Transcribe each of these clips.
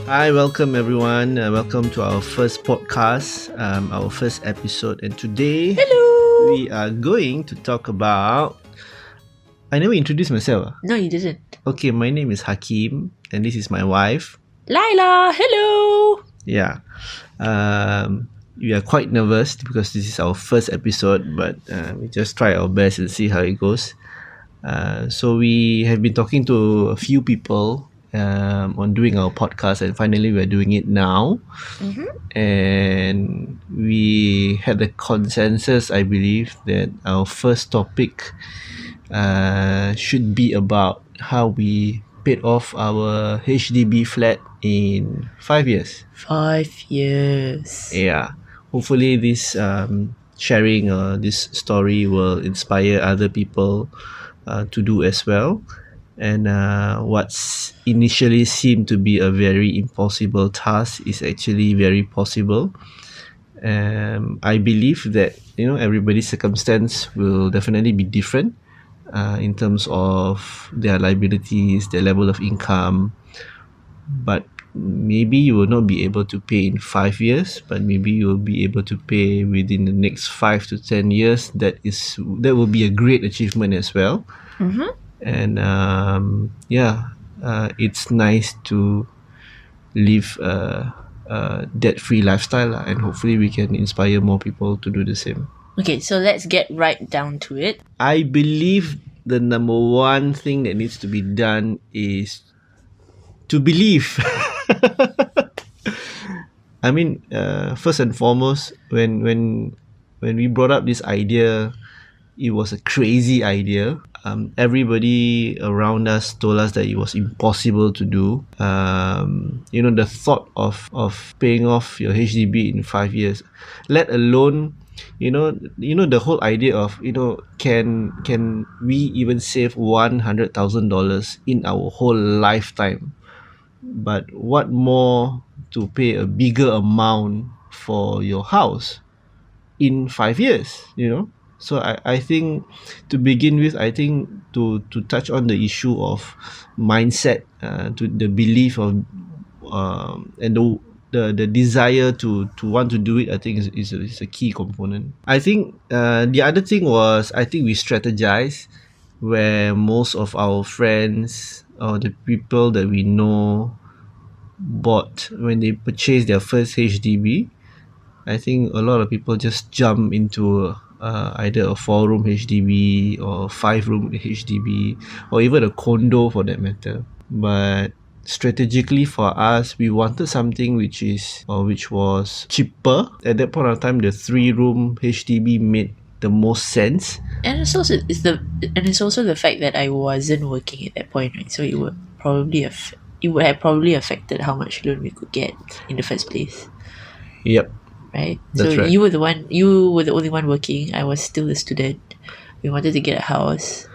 Hi, welcome everyone. Welcome to our first podcast, our first episode. And today, Hello. we are going to talk about. I never introduced myself. No, you didn't. Okay, my name is Hakim, and this is my wife. Laila, hello. Yeah. We are quite nervous because this is our first episode, but we just try our best and see how it goes. So we have been talking to a few people on doing our podcast, and finally we are doing it now. And we had a consensus, I believe, that our first topic should be about how we paid off our HDB flat in 5 years. 5 years. Yeah. Hopefully this sharing this story will inspire other people to do as well. And what's initially seemed to be a very impossible task is actually very possible. I believe that everybody's circumstance will definitely be different in terms of their liabilities, their level of income, but maybe you will not be able to pay in 5 years, but maybe you will be able to pay within the next 5 to 10 years. That will be a great achievement as well. And it's nice to live a debt-free lifestyle, and hopefully we can inspire more people to do the same. Okay, so let's get right down to it. I believe the number one thing that needs to be done is to believe. I mean, first and foremost, when we brought up this idea, it was a crazy idea. Everybody around us told us that it was impossible to do. The thought of paying off your HDB in 5 years, let alone the whole idea of can we even save $100,000 in our whole lifetime? But what more to pay a bigger amount for your house in 5 years? So I think, to begin with, I think to touch on the issue of mindset, to the belief of and the desire to want to do it, I think is a key component. I think the other thing was, I think we strategized, where most of our friends or the people that we know bought when they purchased their first HDB. I think a lot of people just jump into either a 4-room HDB or 5-room HDB, or even a condo for that matter. But strategically for us, we wanted something which was cheaper. At that point of time, the 3-room HDB made the most sense. And it's also the fact that I wasn't working at that point, right? So it would have probably affected how much loan we could get in the first place. Yep. Right. That's so right. you were the only one working. I was still a student. We wanted to get a house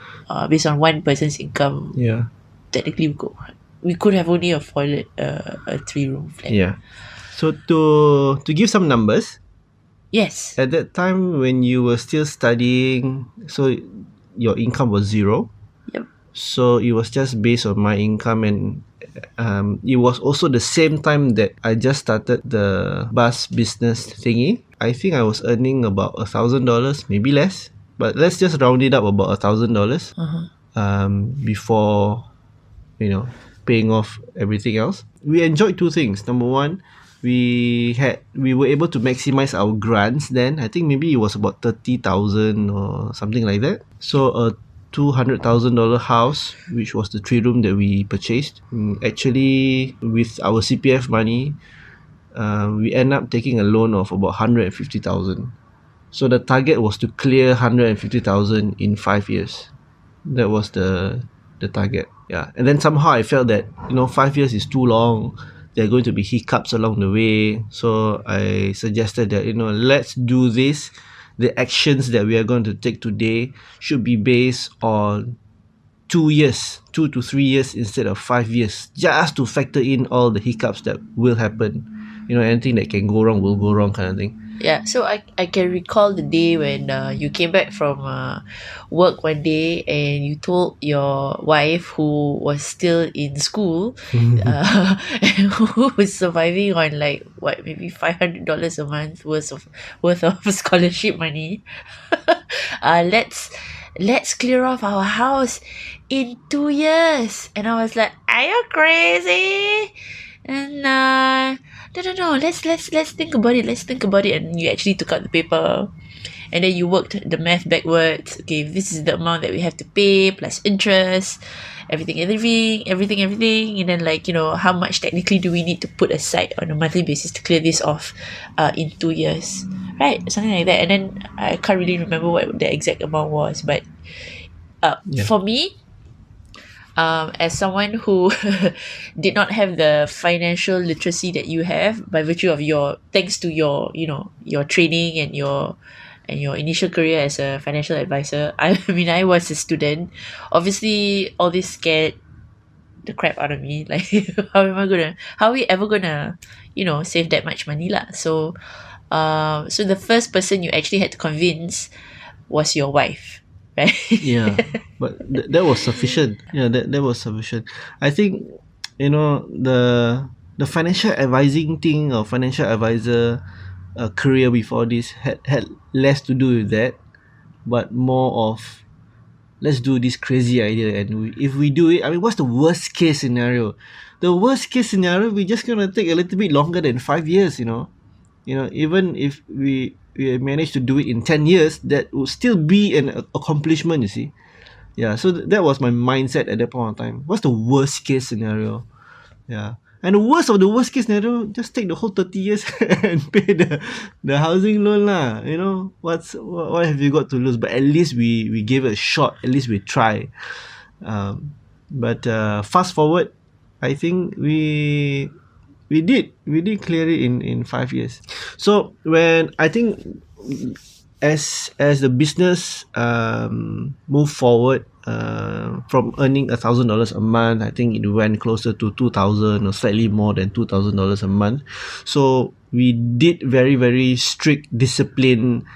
based on one person's income. Yeah. Technically, we could have only afforded a 3-room flat. Yeah. So to give some numbers, Yes. at that time when you were still studying, so your income was zero. Yep. So it was just based on my income, and it was also the same time that I just started the bus business thingy. I think I was earning about $1,000, maybe less, but let's just round it up about $1,000 before paying off everything else. We enjoyed two things. Number one, we were able to maximize our grants then. I think maybe it was about 30,000 or something like that. So a $200,000 house, which was the 3-room that we purchased, actually with our CPF money, we end up taking a loan of about 150,000. So the target was to clear 150,000 in 5 years. That was the target. Yeah. And then somehow I felt that 5 years is too long. There are going to be hiccups along the way. So I suggested that let's do this. The actions that we are going to take today should be based on 2 to 3 years instead of 5 years, just to factor in all the hiccups that will happen. Anything that can go wrong will go wrong, kind of thing. Yeah, so I can recall the day when you came back from work one day and you told your wife, who was still in school, and who was surviving on like what, maybe $500 a month worth of scholarship money. Let's clear off our house in 2 years, and I was like, "Are you crazy?" And no, no, no. Let's think about it. Let's think about it. And you actually took out the paper, and then you worked the math backwards. Okay, this is the amount that we have to pay plus interest, everything. And then, like, how much technically do we need to put aside on a monthly basis to clear this off, in 2 years, right? Something like that. And then I can't really remember what the exact amount was, but Yeah. for me, as someone who did not have the financial literacy that you have by virtue of thanks to your training and your initial career as a financial advisor. I mean, I was a student. Obviously, all this scared the crap out of me. Like, how are we ever gonna, save that much money lah? So the first person you actually had to convince was your wife, right? Yeah, but that was sufficient. Yeah, that was sufficient. I think, the financial advising thing or financial advisor career before this had less to do with that, but more of, let's do this crazy idea, and if we do it, I mean, what's the worst case scenario? The worst case scenario, we're just gonna take a little bit longer than 5 years. Even if we manage to do it in 10 years, that would still be an accomplishment, you see. Yeah, so that was my mindset at that point of time. What's the worst case scenario? Yeah, and the worst of the worst case scenario, just take the whole 30 years and pay the housing loan lah. What have you got to lose? But at least we gave it a shot. At least we try. But fast forward, I think we did clear it in 5 years. So when I think, as the business moved forward, from earning $1,000 a month, I think it went closer to 2,000 or slightly more than $2,000 a month. So we did very, very strict discipline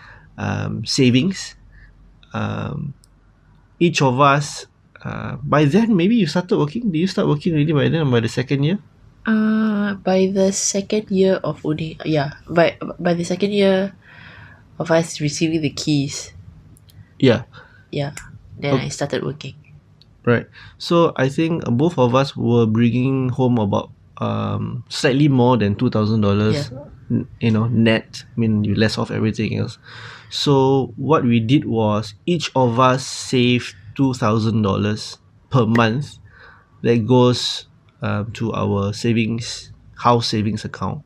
savings. Each of us, by then, maybe you started working. Did you start working really by then, or by the second year? By the second year of uni, yeah, by the second year of us receiving the keys, Yeah. yeah, then I started working. Right. So I think both of us were bringing home about slightly more than $2,000. Net. I mean, you less off everything else. So what we did was, each of us saved $2,000 per month. That goes to our house savings account.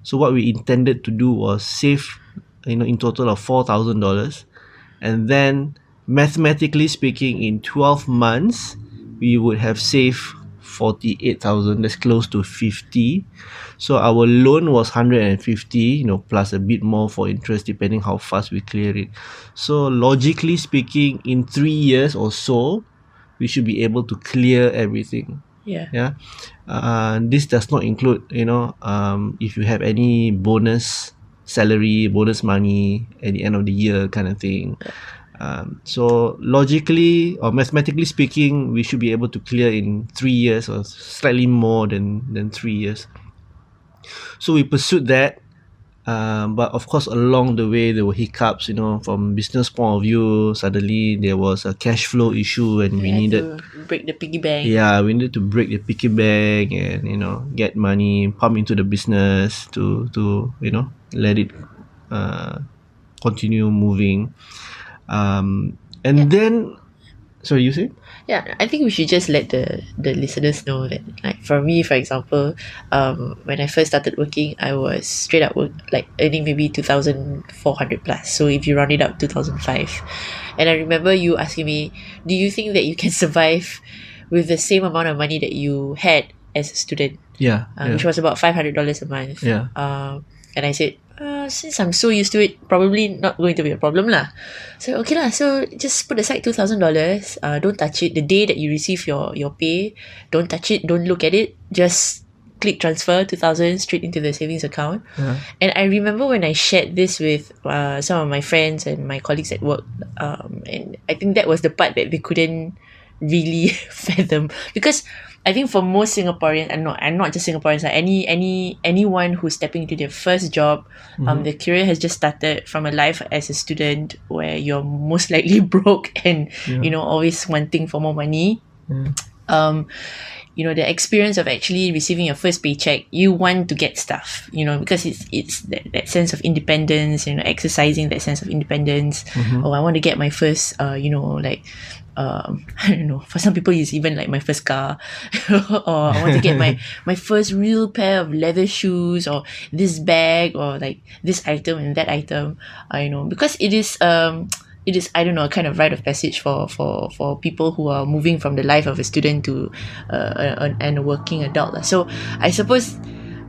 So what we intended to do was save, in total of $4,000, and then, mathematically speaking, in 12 months, we would have saved 48,000. That's close to 50. So our loan was 150, plus a bit more for interest, depending how fast we clear it. So logically speaking, in 3 years or so, we should be able to clear everything. Yeah. This does not include, if you have any bonus money at the end of the year, kind of thing. So logically or mathematically speaking, we should be able to clear in 3 years, or slightly more than 3 years. So we pursued that. But of course, along the way, there were hiccups. From business point of view, suddenly there was a cash flow issue, and we needed to break the piggy bank. Yeah, we needed to break the piggy bank and get money, pump into the business to let it continue moving. And then, sorry, you say? Yeah, I think we should just let the listeners know that, like, for me, for example, when I first started working, I was straight up like earning maybe 2,400 plus. So if you round it up, 2,005. And I remember you asking me, do you think that you can survive with the same amount of money that you had as a student? Yeah. Which was about $500 a month. Yeah. And I said, since I'm so used to it, probably not going to be a problem lah. So okay lah. So just put aside $2,000. Don't touch it. The day that you receive your pay, don't touch it. Don't look at it. Just click transfer 2,000 straight into the savings account. Yeah. And I remember when I shared this with some of my friends and my colleagues at work, and I think that was the part that they couldn't really fathom, because I think for most Singaporeans, and not just Singaporeans, like anyone who's stepping into their first job, their career has just started from a life as a student where you're most likely broke and always wanting for more money. The experience of actually receiving your first paycheck, you want to get stuff, because it's that sense of independence, exercising that sense of independence. I want to get my first, I don't know, for some people it's even like my first car, or I want to get my first real pair of leather shoes, or this bag, or like this item and that item, because it is I don't know, a kind of rite of passage for people who are moving from the life of a student to and a working adult lah. So I suppose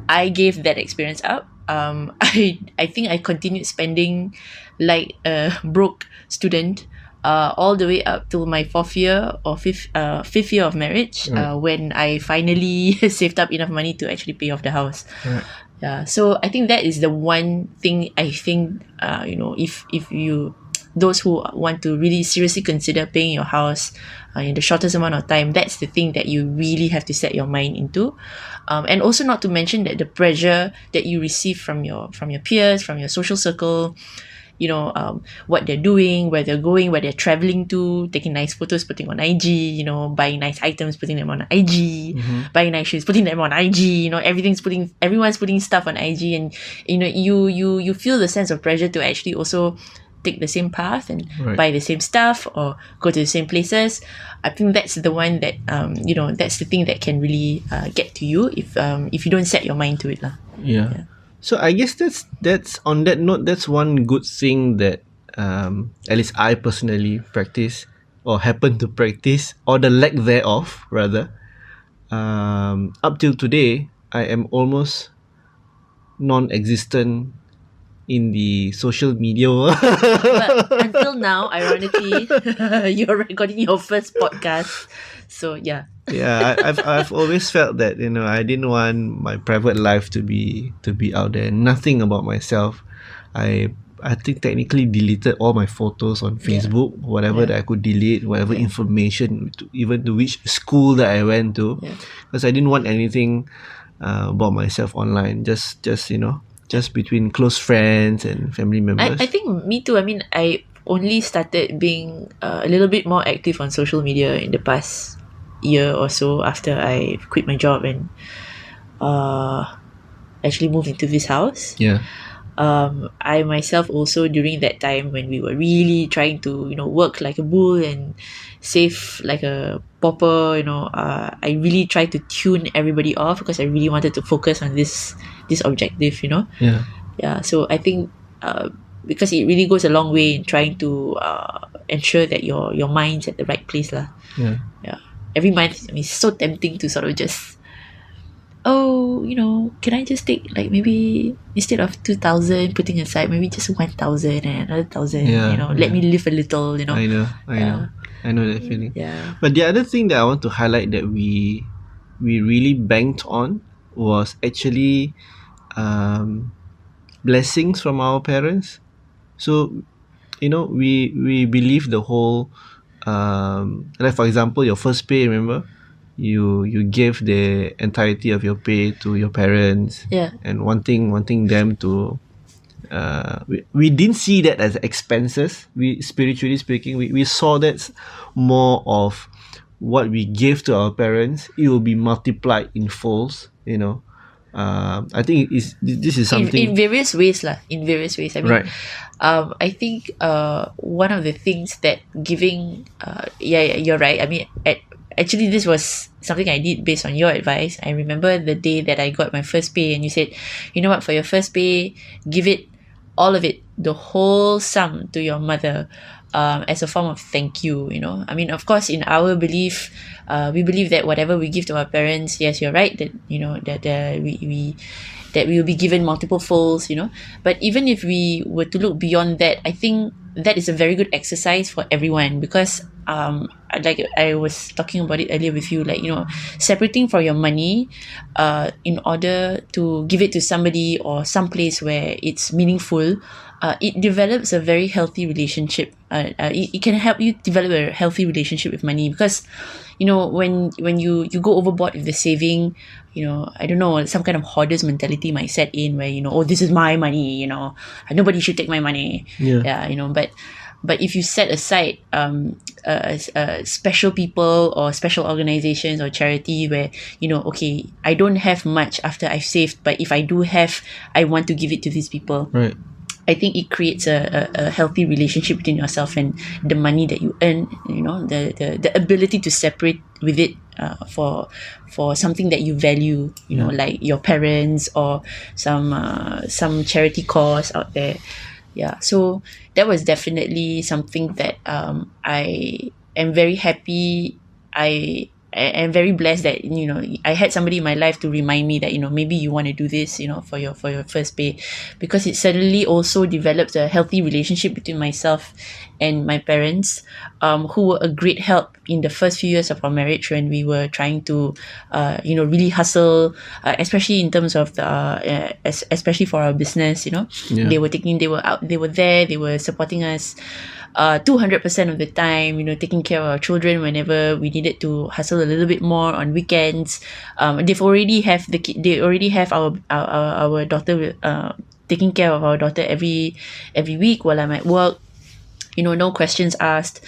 I gave that experience up. I think I continued spending like a broke student all the way up till my fifth year of marriage, when I finally saved up enough money to actually pay off the house. Yeah, so I think that is the one thing I think if you, those who want to really seriously consider paying your house in the shortest amount of time, that's the thing that you really have to set your mind into. And also, not to mention that the pressure that you receive from your peers, from your social circle, what they're doing, where they're going, where they're traveling to, taking nice photos, putting on IG, buying nice items, putting them on IG, buying nice shoes, putting them on IG, everyone's putting stuff on IG, and you feel the sense of pressure to actually also take the same path and buy the same stuff or go to the same places. I think that's the one that that's the thing that can really get to you if you don't set your mind to it lah. Yeah. So I guess that's on that note, that's one good thing that at least I personally practice, or happen to practice, or the lack thereof rather. Up till today, I am almost non-existent in the social media world. But until now, ironically, you're recording your first podcast. So yeah. Yeah, I've always felt that I didn't want my private life to be out there. Nothing about myself. I think technically deleted all my photos on Facebook, whatever that I could delete, whatever information, even to which school that I went to, because I didn't want anything about myself online. Just between close friends and family members. I think me too. I mean, I only started being a little bit more active on social media in the past year or so after I quit my job and actually moved into this house. Yeah. I myself also, during that time when we were really trying to work like a bull and save like a pauper, I really tried to tune everybody off because I really wanted to focus on this objective. Yeah. So I think because it really goes a long way in trying to ensure that your mind's at the right place lah. Yeah. Every month, it's so tempting to sort of just, can I just take like maybe instead of 2,000 putting aside, maybe just 1,000 and another 1,000. Let me live a little. I know. I know that feeling. Yeah. But the other thing that I want to highlight that we really banked on was actually blessings from our parents. So we believe the whole like, for example, your first pay, remember, you gave the entirety of your pay to your parents, and wanting them to we didn't see that as expenses. We, spiritually speaking, we saw that more of what we gave to our parents, it will be multiplied in folds. I think this is something in various ways lah. In various ways, I mean, right. I think one of the things that giving, you're right. I mean, actually, this was something I did based on your advice. I remember the day that I got my first pay, and you said, you know what, for your first pay, give it, all of it, the whole sum to your mother, as a form of thank you. I mean, of course, in our belief, we believe that whatever we give to our parents, yes, you're right, that that we will be given multiple folds. But even if we were to look beyond that, I think that is a very good exercise for everyone, because like I was talking about it earlier with you, like, separating for your money, in order to give it to somebody or someplace where it's meaningful, it develops a very healthy relationship. It can help you develop a healthy relationship with money, because when you go overboard with the saving, I don't know, some kind of hoarders mentality might set in, where oh, this is my money, nobody should take my money. Yeah. Yeah, but if you set aside special people or special organizations or charity, where okay, I don't have much after I've saved, but if I do have, I want to give it to these people. Right. I think it creates a healthy relationship between yourself and the money that you earn. The ability to separate with it, for something that you value. Like your parents, or some charity cause out there. Yeah. So that was definitely something that I am very happy. I am very blessed that I had somebody in my life to remind me that maybe you want to do this for your first pay, because it suddenly also developed a healthy relationship between myself and my parents, who were a great help in the first few years of our marriage, when we were trying to really hustle, especially in terms of the especially for our business. Yeah. They were out, they were there, they were supporting us 200% of the time, taking care of our children whenever we needed to hustle a little bit more on weekends. They already have our daughter, taking care of our daughter every week while I'm at work. No questions asked.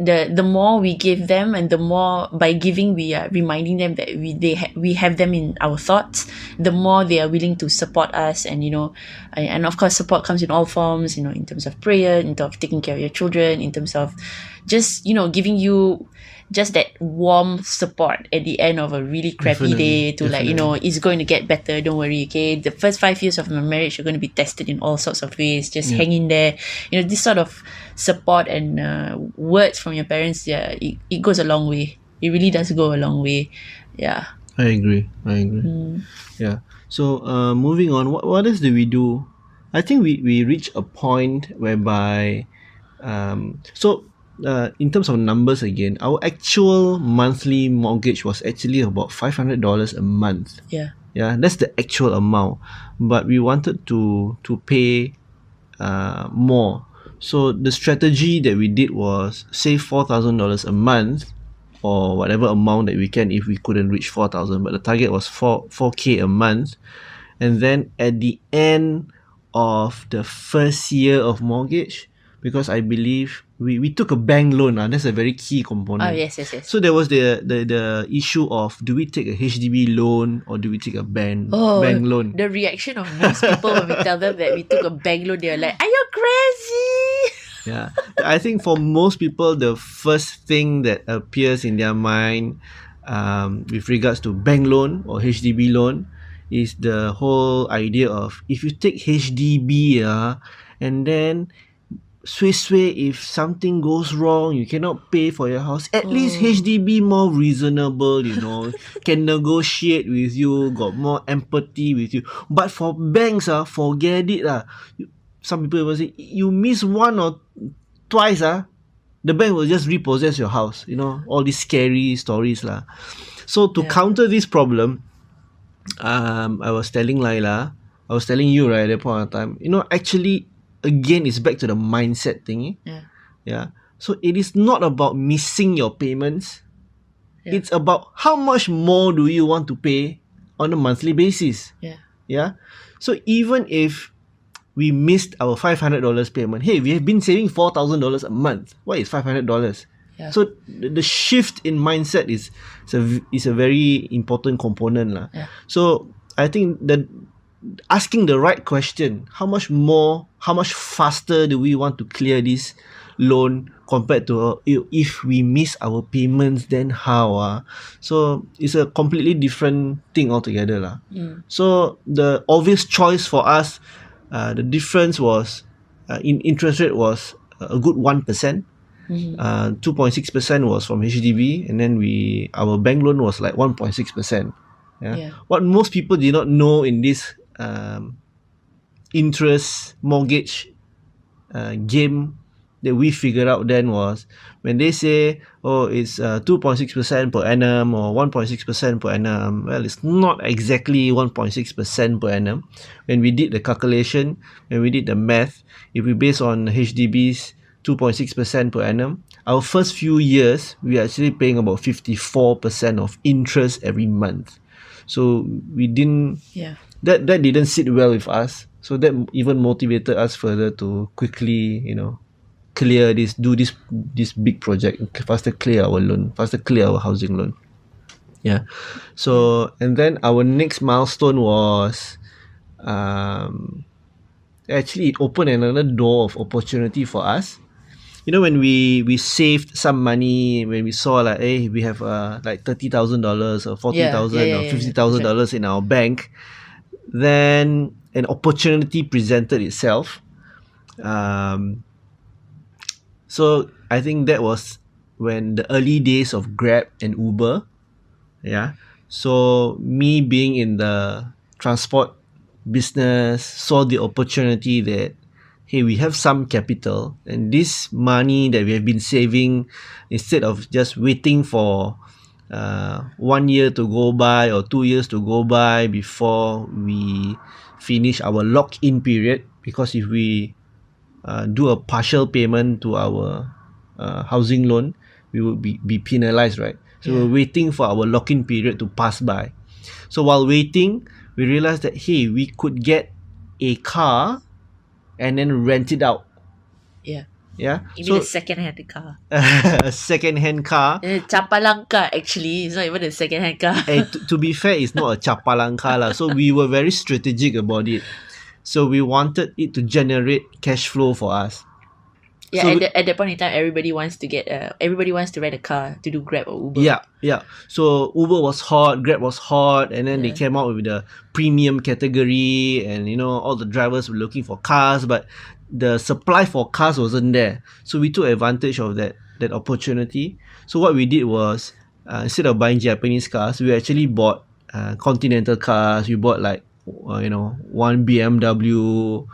The more we give them, and the more by giving we are reminding them that we have them in our thoughts, the more they are willing to support us. And of course, support comes in all forms, in terms of prayer, in terms of taking care of your children, in terms of just giving you just that warm support at the end of a really crappy day, to Definitely. it's going to get better, don't worry, okay? The first 5 years of my marriage are going to be tested in all sorts of ways, just hang in there. This sort of support and words from your parents, yeah, it goes a long way. It really does go a long way. Yeah. I agree. Yeah. So moving on, what else do we do? I think we reach a point whereby in terms of numbers again, our actual monthly mortgage was actually about $500 a month. Yeah. Yeah, that's the actual amount. But we wanted to pay more. So the strategy that we did was save $4,000 a month, or whatever amount that we can, if we couldn't reach 4,000. But the target was 4K a month. And then at the end of the first year of mortgage, because I believe we took a bank loan. That's a very key component. Oh, yes. So there was the issue of, do we take a HDB loan or do we take a bank loan? The reaction of most people when we tell them that we took a bank loan, they're like, are you crazy? Yeah, I think for most people, the first thing that appears in their mind, with regards to bank loan or HDB loan, is the whole idea of, if you take HDB, and then sway, if something goes wrong, you cannot pay for your house, at least HDB more reasonable, can negotiate with you, got more empathy with you. But for banks, forget it. Some people will say, you miss one or twice, the bank will just repossess your house. All these scary stories. So to counter this problem, I was telling Laila, I was telling you, right, at that point of time, actually, again, it's back to the mindset thing. Yeah. So it is not about missing your payments. Yeah. It's about how much more do you want to pay on a monthly basis. Yeah. So even if we missed our $500 payment, hey, we have been saving $4,000 a month. What is $500? Yeah. So the shift in mindset is a very important component. Yeah. So I think that asking the right question, how much faster do we want to clear this loan compared to if we miss our payments, then how? So it's a completely different thing altogether. So the obvious choice for us, the difference was in interest rate was a good 1%. 2.6% was from HDB, and then our bank loan was like 1.6%. What most people did not know in this interest mortgage game that we figured out then was when they say, oh, it's 2.6% per annum or 1.6% per annum. Well, it's not exactly 1.6% per annum. When we did the calculation, when we did the math, if we base on HDB's 2.6% per annum, our first few years, we are actually paying about 54% of interest every month. So we didn't, Yeah. that didn't sit well with us. So that even motivated us further to quickly, clear do this big project, faster clear our loan, faster clear our housing loan. Yeah. So and then our next milestone was, actually it opened another door of opportunity for us. When we saved some money, when we saw like, hey, we have like $30,000 or forty Yeah, yeah, thousand yeah, or yeah, fifty yeah. That's thousand right. dollars in our bank, then an opportunity presented itself. Um, so I think that was when the early days of Grab and Uber. Yeah. So me being in the transport business, saw the opportunity that, hey, we have some capital, and this money that we have been saving, instead of just waiting for 1 year to go by or 2 years to go by before we finish our lock-in period, because if we do a partial payment to our housing loan, we would be penalized, right? So Yeah. we're waiting for our lock-in period to pass by. So while waiting, we realized that, hey, we could get a car and then rent it out. Yeah. Yeah. You mean a So second-hand car? a second-hand car. Chapalang car, actually. It's not even a second-hand car. To be fair, it's not a chapalang car lah. So we were very strategic about it. So we wanted it to generate cash flow for us. Yeah, So at that point in time, everybody wants to rent a car to do Grab or Uber. yeah. So Uber was hot, Grab was hot, and then they Yeah. came out with the premium category, and all the drivers were looking for cars, but the supply for cars wasn't there. So we took advantage of that opportunity. So what we did was, instead of buying Japanese cars, we actually bought Continental cars. We bought like one BMW,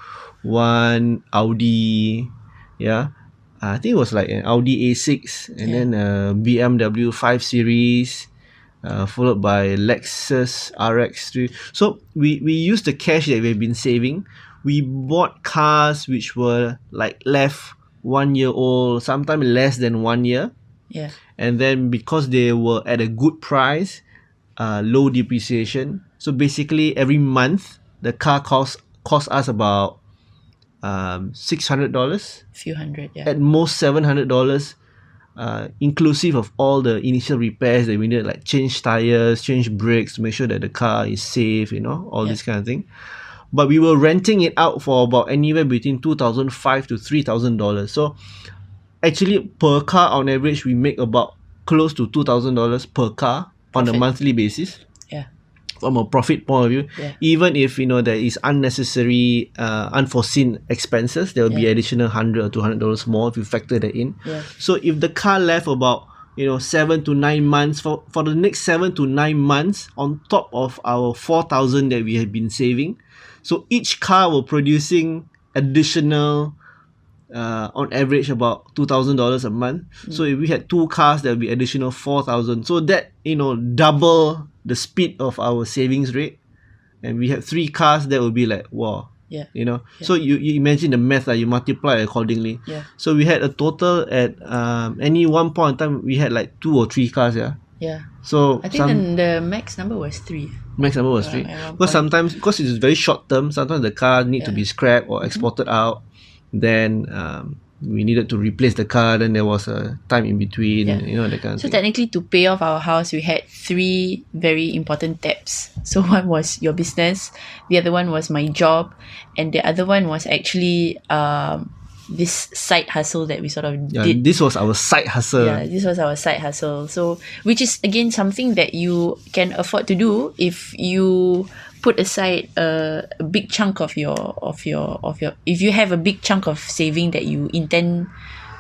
one Audi, yeah. I think it was like an Audi A6, and Yeah. then a BMW 5 Series, followed by Lexus RX3. So we used the cash that we've been saving. We bought cars which were like left 1 year old, sometimes less than 1 year. Yeah. And then because they were at a good price, low depreciation. So basically every month the car cost us about $600, Few hundred, yeah. at most $700, inclusive of all the initial repairs that we need, like change tires, change brakes to make sure that the car is safe, all this kind of thing. But we were renting it out for about anywhere between $2,500 to $3,000. So actually per car on average we make about close to $2,000 per car on a Profit. monthly basis. Yeah. From a profit point of view, Yeah. even if there is unnecessary, unforeseen expenses, there will be Yeah. additional $100 or $200 more if you factor that in. Yeah. So if the car left about 7 to 9 months, for the next 7 to 9 months, on top of our 4,000 that we have been saving, so each car were producing additional, on average about $2,000 a month. So if we had two cars, there will be additional 4,000. So that double the speed of our savings rate. And we had three cars, that would be like, wow. Yeah. So you imagine the math, you multiply accordingly. Yeah. So we had a total at any one point in time, we had like 2 or 3 cars. Yeah. So I think the max number was 3. max number was 3. at one Because point. sometimes, because it's very short term, sometimes the car need to be scrapped or exported out. Then we needed to replace the car. Then there was a time in between, Yeah. that kind of So thing. technically, to pay off our house, we had 3 very important debts. So one was your business, the other one was my job, and the other one was actually this side hustle that we sort of Yeah, did. this was our side hustle. Yeah, this was our side hustle. So, which is again something that you can afford to do if you put aside a big chunk of your if you have a big chunk of saving that you intend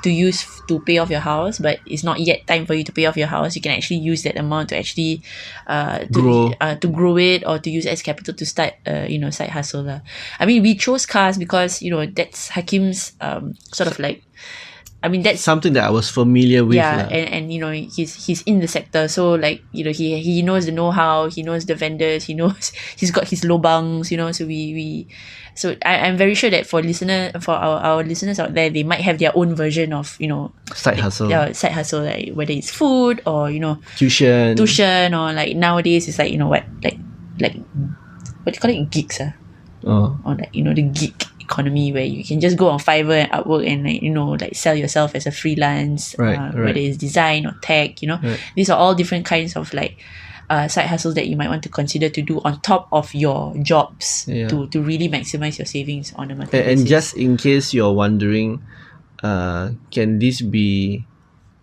to use to pay off your house, but it's not yet time for you to pay off your house, you can actually use that amount to actually to grow it, or to use as capital to start side hustle lah. I mean, we chose cars because that's Hakim's sort of like I mean, that's something that I was familiar with. yeah, lah. and you know, he's in the sector, so like, you know, he knows the know-how, he knows the vendors, he knows he's got his lobangs, you know. So so I'm very sure that for our listeners out there, they might have their own version of, you know, Side hustle, side hustle, like whether it's food or, you know, tuition. or like nowadays it's like, you know what, like what do you call it, gigs, Oh, or like, you know, the gig economy where you can just go on Fiverr and Upwork and, like, you know, like sell yourself as a freelance, Right. whether it's design or tech, you know. Right. These are all different kinds of like side hustles that you might want to consider to do on top of your jobs, Yeah. to really maximize your savings on a monthly and basis. just in case you're wondering, can this be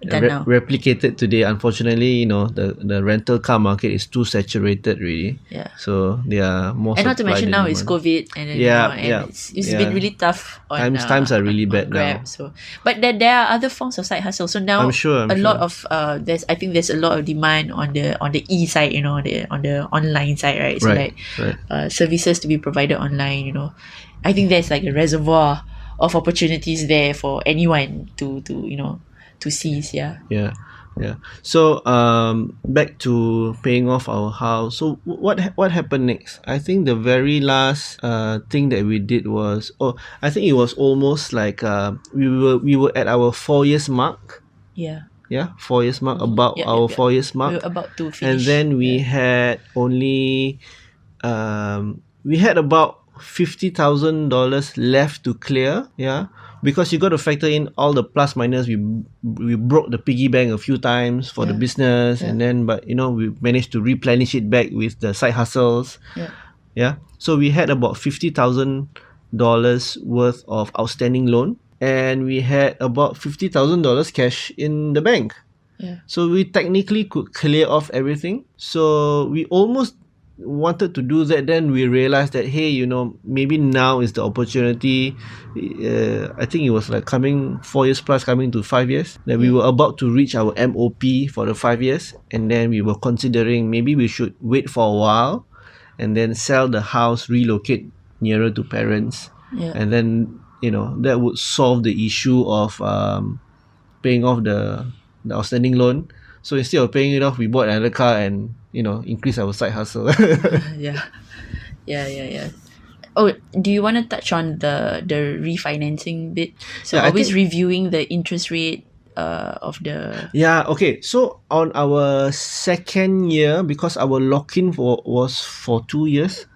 Done now. replicated today? Unfortunately, you know, the rental car market is too saturated really. Yeah. So there are more. And not to supply mention than now it's demand. COVID, and then, Yeah, you know, and yeah, it's yeah. been really tough on Times are really bad Grab. now. So, but there are other forms of side hustle. So now I'm sure. a lot of I think there's a lot of demand on the e side, you know, on the online side, right? So Right, like services to be provided online, you know. I think there's like a reservoir of opportunities there for anyone to you know, to seize. Yeah. Yeah. So back to paying off our house. So what happened next? I think the very last thing that we did was, I think it was almost like we were at our 4 years mark. Yeah. Yeah, 4 years mark, about Yeah, our yeah. 4 years We mark. were about to And finish. then we had only we had about $50,000 left to clear. Yeah, because you got to factor in all the plus minus. We broke the piggy bank a few times for the Yeah. business, Yeah. and then, but you know, we managed to replenish it back with the side hustles. Yeah. So we had about $50,000 worth of outstanding loan, and we had about $50,000 cash in the bank. Yeah. So we technically could clear off everything. So we almost wanted to do that. Then we realized that, hey, you know, maybe now is the opportunity. I think it was like coming 4 years plus, coming to 5 years, that we were about to reach our MOP for the 5 years. And then we were considering maybe we should wait for a while and then sell the house, relocate nearer to parents. Yeah. And then, you know, that would solve the issue of paying off the outstanding loan. So instead of paying it off, we bought another car and, you know, increase our side hustle. Yeah. Oh, do you want to touch on the refinancing bit? So Yeah, I always think- reviewing the interest rate of the Yeah, okay. So on our second year, because our lock-in was for 2 years.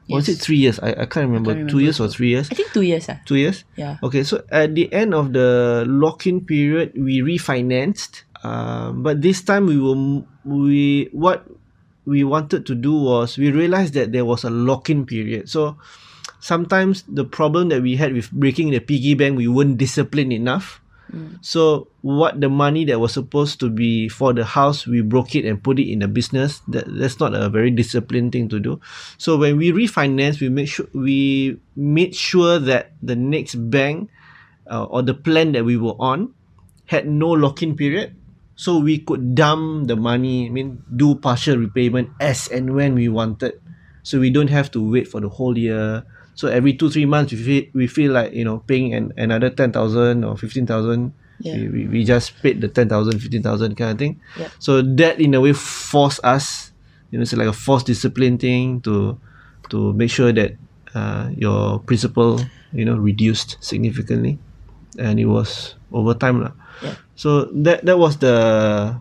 Was it 3 years? I can't remember. 2 years or 3 years? I think 2 years. 2 years? Yeah. Okay, so at the end of the lock-in period, we refinanced. But this time what we wanted to do was, we realized that there was a lock-in period. So sometimes the problem that we had with breaking the piggy bank, we weren't disciplined enough. So what the money that was supposed to be for the house, we broke it and put it in the business. That's not a very disciplined thing to do. So when we refinanced, we made sure that the next bank or the plan that we were on had no lock-in period. So we could dump the money, do partial repayment as and when we wanted. So we don't have to wait for the whole year. So every 2-3 months, we feel like, you know, paying another 10,000 or 15,000. Yeah. We just paid the 10,000, 15,000 kind of thing. Yeah. So that in a way forced us, you know, it's like a forced discipline thing to make sure that your principal, you know, reduced significantly, and it was over time lah. Yeah. So that was the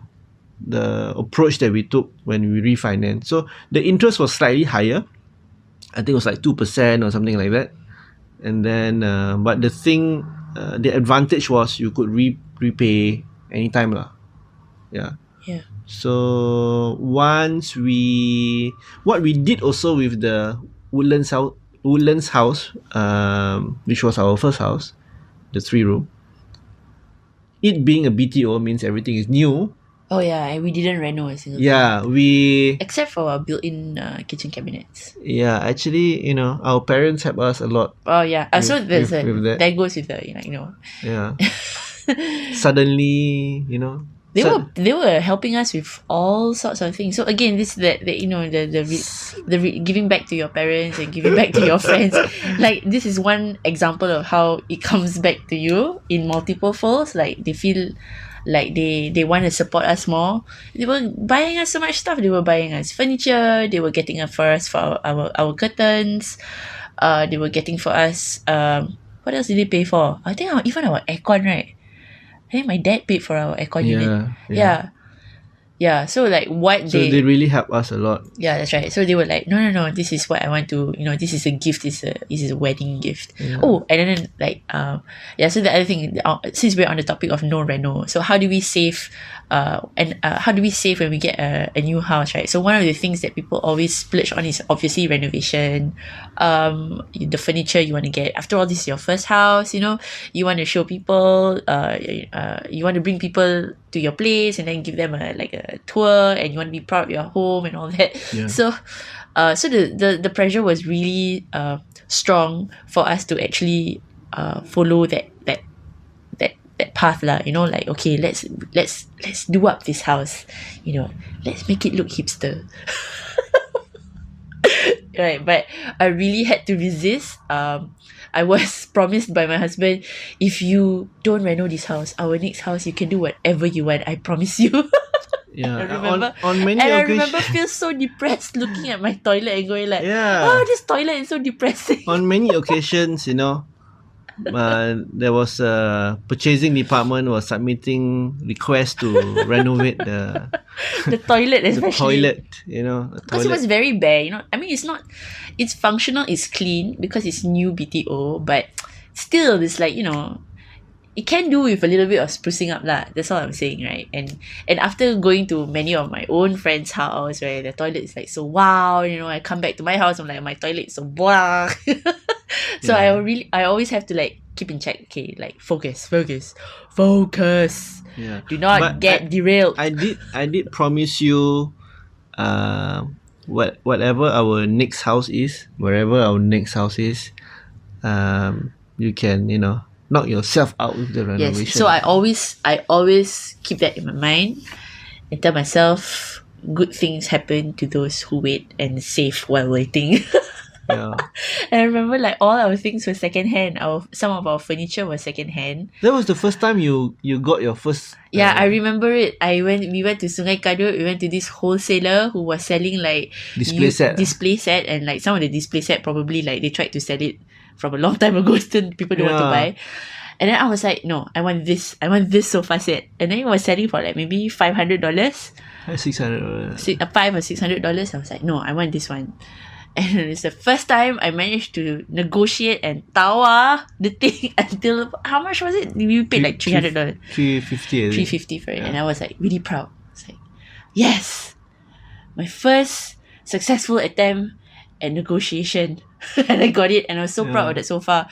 approach that we took when we refinanced. So the interest was slightly higher. I think it was like 2% or something like that. And then, but the thing, the advantage was you could repay anytime lah. Yeah. Yeah. So what we did also with the Woodlands house, which was our first house, the 3-room. It being a BTO means everything is new. Oh yeah, and we didn't reno a single thing. Yeah, Except for our built-in kitchen cabinets. Yeah, actually, you know, our parents help us a lot. Oh yeah. So there's with that. that goes with the, you know. Yeah. Suddenly, you know, They were helping us with all sorts of things. So again, this the you know the giving back to your parents and giving back to your friends. Like, this is one example of how it comes back to you in multiple folds. Like, they feel like they want to support us more. They were buying us so much stuff. They were buying us furniture. They were getting us for us for our curtains. They were getting for us. What else did they pay for? I think even our aircon, right? I think my dad paid for our aircon unit. Yeah. So like so they really help us a lot. Yeah, that's right. So they were like, no, this is what I want to, this is a gift. This is a wedding gift. Yeah. Oh, and then like, so the other thing, since we're on the topic of no reno, so how do we save, and how do we save when we get a new house, right? So one of the things that people always splurge on is obviously renovation, the furniture you want to get. After all, this is your first house, you want to show people, you want to bring people to your place and then give them a tour, and you want to be proud of your home and all that. Yeah. So the pressure was really strong for us to actually follow that path lah. Like, okay, let's do up this house. Let's make it look hipster. Right, but I really had to resist. I was promised by my husband, if you don't reno this house, our next house, you can do whatever you want. I promise you. Yeah, I remember, on many and occasions, I remember feel so depressed looking at my toilet and going like, Yeah. oh, this toilet is so depressing. on many occasions, there was a purchasing department was submitting requests to renovate the toilet, especially. toilet. The Because it was toilet. very bare. I mean, it's functional, it's clean because it's new BTO, but still, it's like, it can do with a little bit of sprucing up lah. That's all I'm saying, right? And after going to many of my own friends' house where the toilet is like so wow, I come back to my house, I'm like, my toilet is so blah. So Yeah. I always have to like keep in check. Okay, like focus. Yeah. Do not But get derailed. I did promise you, whatever our next house is, wherever our next house is, you can knock yourself out with the renovation. Yes. So I always keep that in my mind and tell myself good things happen to those who wait and save while waiting. Yeah. And I remember like all our things were second hand. Some of our furniture was second hand. That was the first time you got your first. Yeah, I remember it. We went to Sungai Kadut. We went to this wholesaler who was selling like display set, and like some of the display set probably like they tried to sell it from a long time ago. Still people don't want to buy. And then I was like, no, I want this sofa set. And then it was selling for like maybe $500, $600. $500 or $600. I was like, no, I want this one. And it's the first time I managed to negotiate and tawa the thing until, how much was it? We paid like $300. $350 for it. Yeah. And I was like really proud. It's like, yes, my first successful attempt at negotiation. And I got it, and I was so proud of that sofa.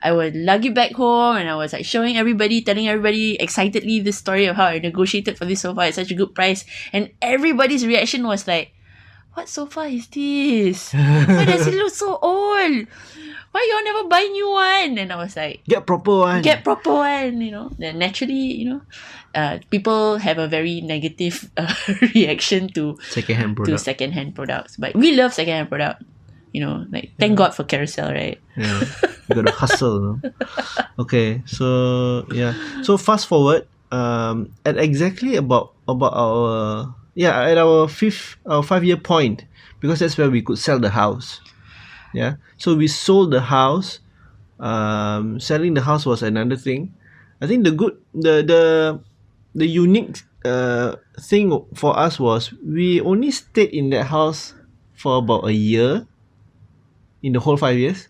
I would lug it back home, and I was like telling everybody excitedly this story of how I negotiated for this sofa at such a good price. And everybody's reaction was like, what sofa is this? Why does it look so old? Why y'all never buy new one? And I was like, get proper one. Then naturally, people have a very negative reaction to second-hand products. But we love second-hand product. Thank God for Carousel, right? Yeah, you gotta hustle. Okay, so yeah. So fast forward, at exactly about our at our 5-year point, because that's where we could sell the house. Yeah, so we sold the house. Selling the house was another thing. I think the unique thing for us was we only stayed in that house for about a year. In the whole 5 years.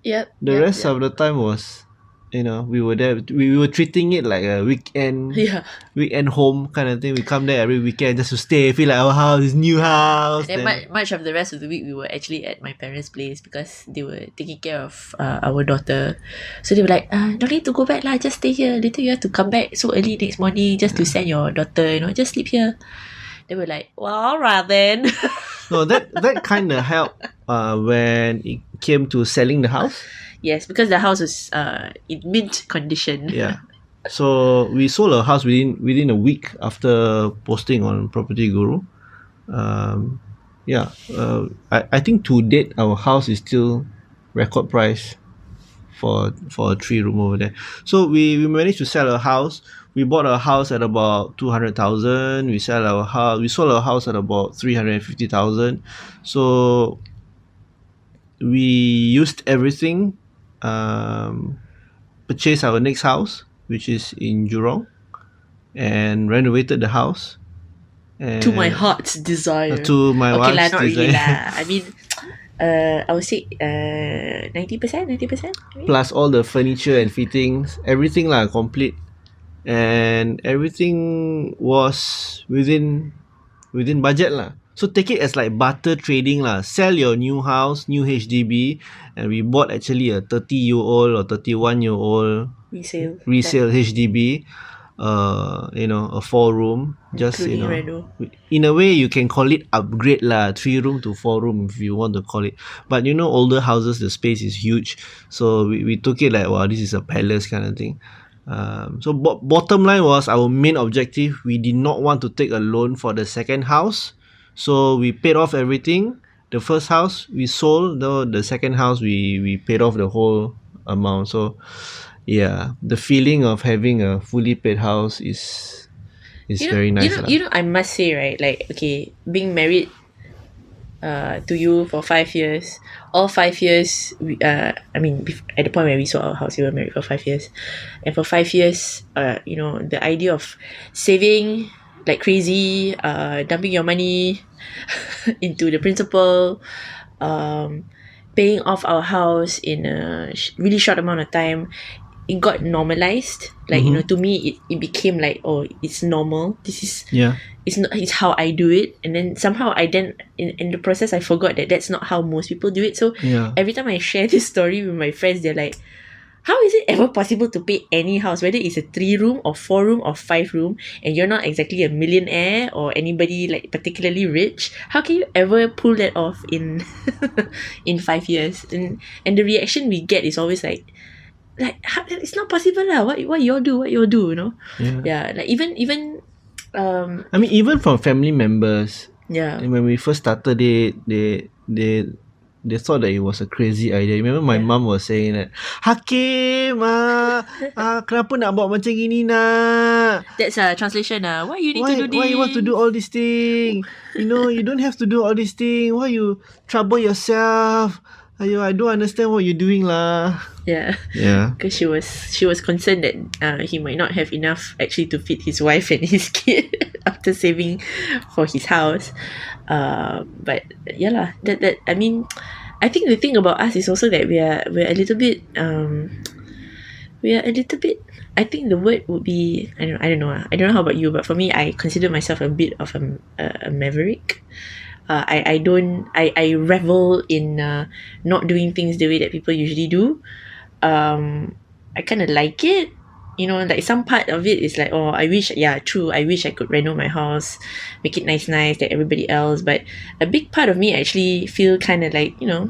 Yep. The rest of the time was, we were there. We were treating it like a weekend home kind of thing. We come there every weekend just to stay, feel like our house is new house. And much of the rest of the week we were actually at my parents' place because they were taking care of our daughter. So they were like, don't need to go back lah, just stay here. Later you have to come back so early next morning just to send your daughter, just sleep here. They were like, well, alright then. No, that kind of helped when it came to selling the house. Yes, because the house was in mint condition. Yeah. So we sold our house within a week after posting on Property Guru. Um, yeah, I think to date our house is still record price for a 3 room over there. So we managed to sell a house. We bought a house at about 200,000. We sold our house at about 350,000. So we used everything, purchased our next house, which is in Jurong, and renovated the house. To my And heart's desire. to my Okay lah, wife's not really desire. lah. I mean, I would say 90%, 90%. Plus all the furniture and fittings, everything lah, complete, and everything was within budget lah. So take it as like barter trading lah. Sell your new house, new HDB, and we bought actually a 30-year-old or 31-year-old resale HDB. A 4 room, just Including reno. in a way you can call it upgrade lah, 3 room to 4 room if you want to call it. But older houses, the space is huge, so we took it like, wow, this is a palace kind of thing. So bottom line was, our main objective, we did not want to take a loan for the second house, so we paid off everything. The first house we sold, though the second house we paid off the whole amount. So yeah, the feeling of having a fully paid house is very nice. I must say, right, like, okay, being married to you for 5 years, all 5 years, at the point where we sold our house, we were married for 5 years, and for 5 years, the idea of saving like crazy, dumping your money into the principal, paying off our house in a really short amount of time, it got normalized. Like, to me, it became like, oh, it's normal. This is, it's how I do it. And then somehow in the process, I forgot that that's not how most people do it. So every time I share this story with my friends, they're like, how is it ever possible to pay any house, whether it's a 3 room or 4 room or 5 room, and you're not exactly a millionaire or anybody like particularly rich? How can you ever pull that off in 5 years? And the reaction we get is always like, it's not possible lah. What you all do, like even even from family members, when we first started it, they thought that it was a crazy idea. Remember my mom was saying that, Hakim, kenapa nak buat macam gini nak? That's a translation. Why you need to do this? Why you want to do all these things? You don't have to do all these things. Why you trouble yourself? I don't understand what you're doing lah. Yeah. Because she was concerned that he might not have enough actually to feed his wife and his kid after saving for his house. But yeah lah. That I mean, I think the thing about us is also that we're a little bit I think the word would be, I don't know. I don't know how about you, but for me, I consider myself a bit of a maverick. I revel in not doing things the way that people usually do. I kind of like it, like some part of it is like, oh, I wish I could reno my house, make it nice like everybody else. But a big part of me actually feel kind of like, like,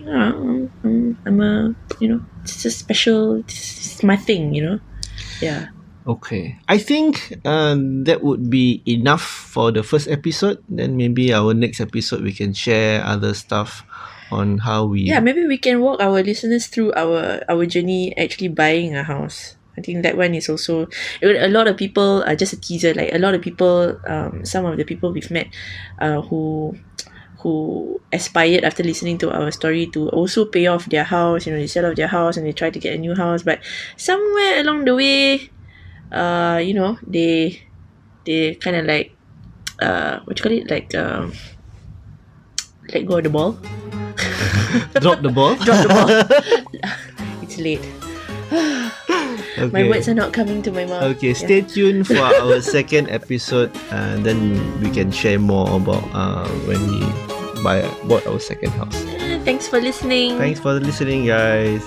I'm a, it's just special, it's my thing, yeah. Okay, I think that would be enough for the first episode. Then maybe our next episode we can share other stuff on how we... Yeah, maybe we can walk our listeners through our journey actually buying a house. I think that one is also... A lot of people, just a teaser, like a lot of people, some of the people we've met who aspired after listening to our story to also pay off their house, they sell off their house and they try to get a new house. But somewhere along the way... they kind of like what you call it, like let go of the ball. Drop the ball. It's late. Okay. My words are not coming to my mouth. Okay, stay tuned for our second episode, and then we can share more about when we bought our second house. Thanks for listening. Thanks for listening, guys.